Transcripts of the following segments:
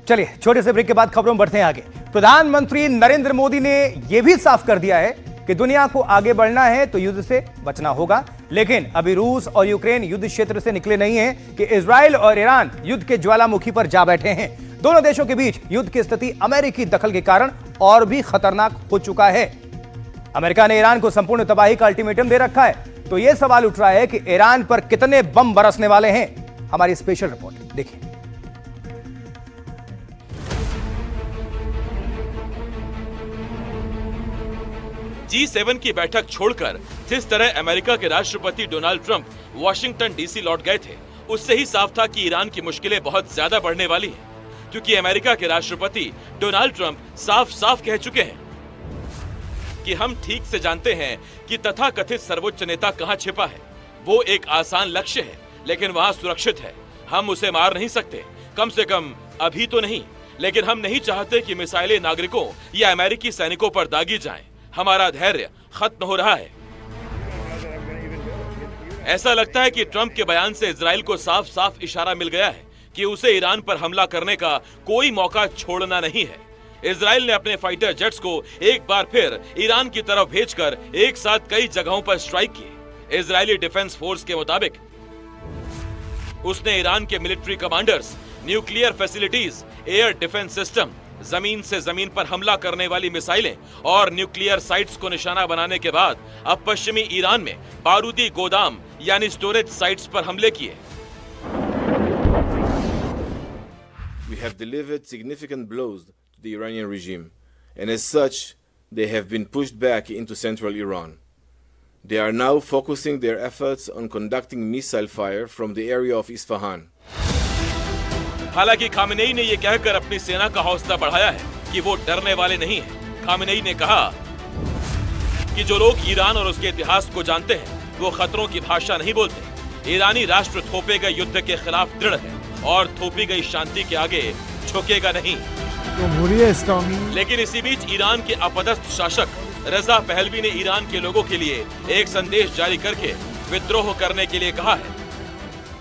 चलिए छोटे से ब्रेक के बाद खबरों में बढ़ते हैं आगे। प्रधानमंत्री नरेंद्र मोदी ने यह भी साफ कर दिया है कि दुनिया को आगे बढ़ना है तो युद्ध से बचना होगा, लेकिन अभी रूस और यूक्रेन युद्ध क्षेत्र से निकले नहीं हैं कि इजराइल और ईरान युद्ध के ज्वालामुखी पर जा बैठे हैं। दोनों देशों के बीच युद्ध की स्थिति अमेरिकी दखल के कारण और भी खतरनाक हो चुका है। अमेरिका ने ईरान को संपूर्ण तबाही का अल्टीमेटम दे रखा है, तो यह सवाल उठ रहा है कि ईरान पर कितने बम बरसने वाले हैं। हमारी स्पेशल रिपोर्ट देखिए। G7 की बैठक छोड़कर जिस तरह अमेरिका के राष्ट्रपति डोनाल्ड ट्रंप वॉशिंग्टन डीसी लौट गए थे, उससे ही साफ था कि ईरान की मुश्किलें बहुत ज्यादा बढ़ने वाली हैं, क्योंकि अमेरिका के राष्ट्रपति डोनाल्ड ट्रंप साफ साफ कह चुके हैं कि हम ठीक से जानते हैं कि तथाकथित सर्वोच्च नेता कहां छिपा है। वो एक आसान लक्ष्य है, लेकिन वहां सुरक्षित है। हम उसे मार नहीं सकते, कम से कम अभी तो नहीं, लेकिन हम नहीं चाहते कि मिसाइलें नागरिकों या अमेरिकी सैनिकों पर दागी जाएं। हमारा धैर्य खत्म हो रहा है। ऐसा लगता है कि ट्रंप के बयान से इजराइल को साफ साफ इशारा मिल गया है कि उसे ईरान पर हमला करने का कोई मौका छोड़ना नहीं है। इजराइल ने अपने फाइटर जेट्स को एक बार फिर ईरान की तरफ भेजकर एक साथ कई जगहों पर स्ट्राइक किए। इजरायली डिफेंस फोर्स के मुताबिक उसने ईरान के military commanders, nuclear facilities, air defence system, जमीन से जमीन पर हमला करने वाली मिसाइलें और न्यूक्लियर साइट्स को निशाना बनाने के बाद अब पश्चिमी ईरान में बारूदी गोदाम यानी स्टोरेज साइट्स पर हमले किए। We have delivered significant blows to the Iranian regime, and as such, they have been pushed back into central Iran. They are now focusing their efforts on conducting missile fire from the area of Isfahan. हालांकि Khamenei ने यह कहकर अपनी सेना का हौसला बढ़ाया है कि वो डरने वाले नहीं हैं। खामेनेई ने कहा कि जो लोग ईरान और उसके इतिहास को जानते हैं, वो खतरों की भाषा नहीं बोलते। ईरानी राष्ट्र थोपे गए युद्ध के खिलाफ दृढ़ है और थोपी गई शांति के आगे झुकेगा नहीं। लेकिन इसी बीच ईरान के अपदस्थ शासक रजा पहलवी ने ईरान के लोगों के लिए एक संदेश जारी करके विद्रोह करने के लिए कहा है।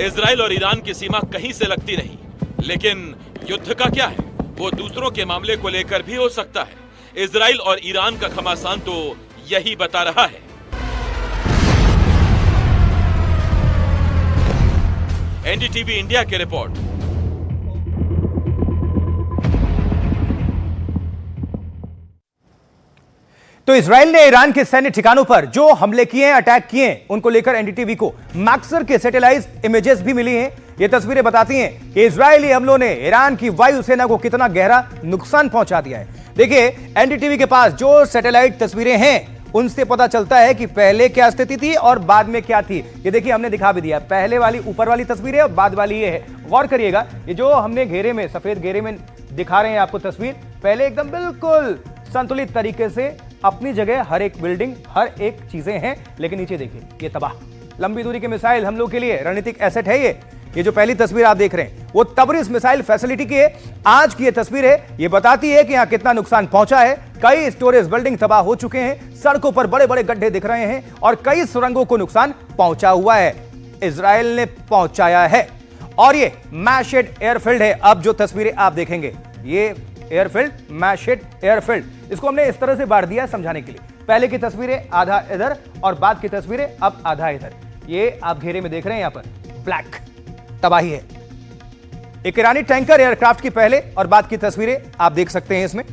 इजराइल और ईरान की सीमा कहीं से लगती नहीं, लेकिन युद्ध का क्या है, वो दूसरों के मामले को लेकर भी हो सकता है। इजराइल और ईरान का घमासान तो यही बता रहा है। एनडीटीवी इंडिया की रिपोर्ट। तो इजराइल ने ईरान के सैन्य ठिकानों पर जो हमले किए हैं, अटैक किए हैं, उनको लेकर एनडीटीवी को मैक्सर के सैटेलाइट इमेजेस भी मिली हैं। ये तस्वीरें बताती हैं कि इजरायली हमलों ने ईरान की वायुसेना को कितना गहरा नुकसान पहुंचा दिया है। देखिए एनडीटीवी के पास जो सैटेलाइट तस्वीरें हैं, उनसे पता चलता है कि पहले क्या स्थिति थी और बाद में क्या थी। ये देखिए हमने दिखा भी दिया, पहले वाली ऊपर वाली तस्वीर है और बाद वाली ये है। गौर करिएगा, ये जो हमने घेरे में, सफेद घेरे में दिखा रहे हैं आपको तस्वीर, पहले एकदम बिल्कुल संतुलित तरीके से अपनी जगह हर एक बिल्डिंग, हर एक चीजें हैं, लेकिन नीचे देखिए ये तबाह। लंबी दूरी के मिसाइल हमलों के लिए रणनीतिक एसेट है ये जो पहली तस्वीर आप देख रहे हैं वो तबरिज मिसाइल फैसिलिटी की है। आज की ये तस्वीर है, ये बताती है कि यहां कितना नुकसान पहुंचा है। कई स्टोरेज बिल्डिंग तबाह हो चुके हैं, सड़कों पर बड़े बड़े गड्ढे दिख रहे हैं और कई सुरंगों को नुकसान पहुंचा हुआ है, इजराइल ने पहुंचाया है। और ये मैशेड एयरफील्ड है। अब जो तस्वीरें आप देखेंगे, ये एयरफील्ड, मैशेड एयरफील्ड, इसको हमने इस तरह से बांट दिया समझाने के लिए। पहले की तस्वीरें आधा इधर और बाद की तस्वीरें अब आधा इधर। ये आप घेरे में देख रहे हैं, यहां पर ब्लैक तबाही है। एक ईरानी टैंकर एयरक्राफ्ट की पहले और बाद की तस्वीरें आप देख सकते हैं। इसमें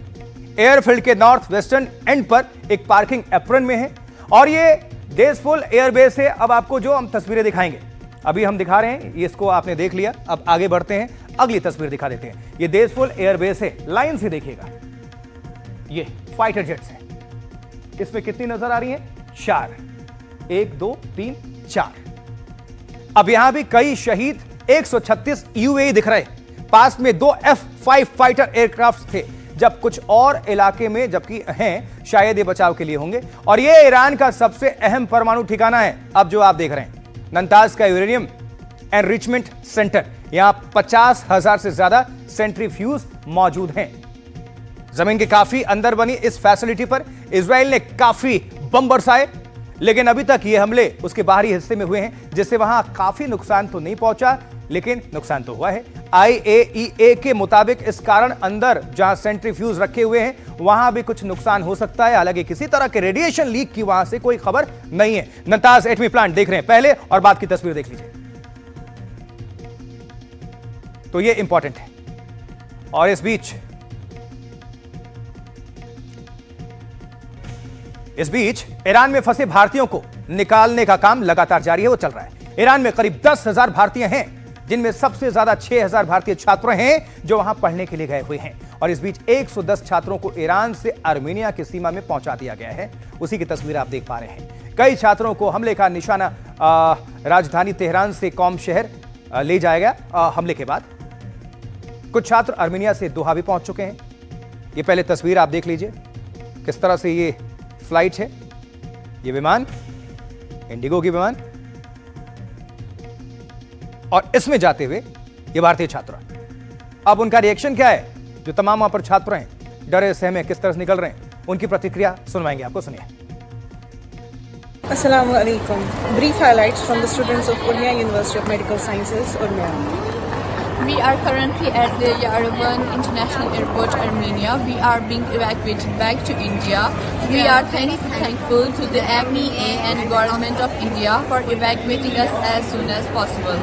एयरफील्ड के नॉर्थ वेस्टर्न एंड पर एक पार्किंग एप्रन में है और ये देशफुल एयरबेस है। अब आपको जो हम तस्वीरें दिखाएंगे, अभी हम दिखा रहे हैं, ये इसको आपने देख लिया। अब आगे बढ़ते हैं, अगली तस्वीर दिखा देते हैं। ये देशफुल एयरबेस है, लाइन से देखिएगा। ये फाइटर जेट्स हैं, इसमें कितनी नजर आ रही हैं? 4, 1 2 3 4। अब यहां भी कई शहीद 136 यूएई दिख रहे। पास में 2 F-5 फाइटर एयरक्राफ्ट थे, जब कुछ और इलाके में जबकि हैं, शायद ये बचाव के लिए होंगे। और ये ईरान का सबसे अहम परमाणु ठिकाना है। अब जो आप देख रहे हैं, नंताज का यूरेनियम एनरिचमेंट सेंटर, यहां 50,000 से ज्यादा सेंट्रीफ्यूज मौजूद हैं। जमीन के काफी अंदर बनी इस फैसिलिटी पर इजराइल ने काफी बम बरसाए, लेकिन अभी तक ये हमले उसके बाहरी हिस्से में हुए हैं, जिससे वहां काफी नुकसान तो नहीं पहुंचा, लेकिन नुकसान तो हुआ है। IAEA के मुताबिक इस कारण अंदर जहां सेंट्रीफ्यूज रखे हुए हैं वहां भी कुछ नुकसान हो सकता है। हालांकि किसी तरह के रेडिएशन लीक की वहां से कोई खबर नहीं है। नताज एटमी प्लांट देख रहे हैं, पहले और बाद की तस्वीर देख लीजिए, तो ये इंपॉर्टेंट है। और इस बीच ईरान में फंसे भारतीयों को निकालने का काम लगातार जारी है, वो चल रहा है। ईरान में करीब 10,000 भारतीय हैं, जिनमें सबसे ज्यादा 6,000 भारतीय छात्र हैं जो वहां पढ़ने के लिए गए हुए हैं। और इस बीच 110 छात्रों को ईरान से आर्मेनिया की सीमा में पहुंचा दिया गया है। उसी की तस्वीर आप देख पा रहे हैं। कई छात्रों को हमले का निशाना राजधानी तेहरान से कौम शहर ले जाया गया। हमले के बाद कुछ छात्र आर्मेनिया से दोहा भी पहुंच चुके हैं। ये पहले तस्वीर आप देख लीजिए, किस तरह से ये फ्लाइट है। ये विमान इंडिगो की विमान, और इसमें जाते हुए ये भारतीय छात्र। अब उनका रिएक्शन क्या है? जो तमाम वहां पर छात्र हैं, डरे सहमे किस तरह से निकल रहे हैं, उनकी प्रतिक्रिया सुनवाएंगे आपको। सुनिए। Assalamu alaikum. Brief highlights from the students of Urmia University of Medical Sciences, Urmia. We are currently at the Yerevan International Airport, Armenia. We are being evacuated back to India. We are thankful to the AMEA and Government of India for evacuating us as soon as possible.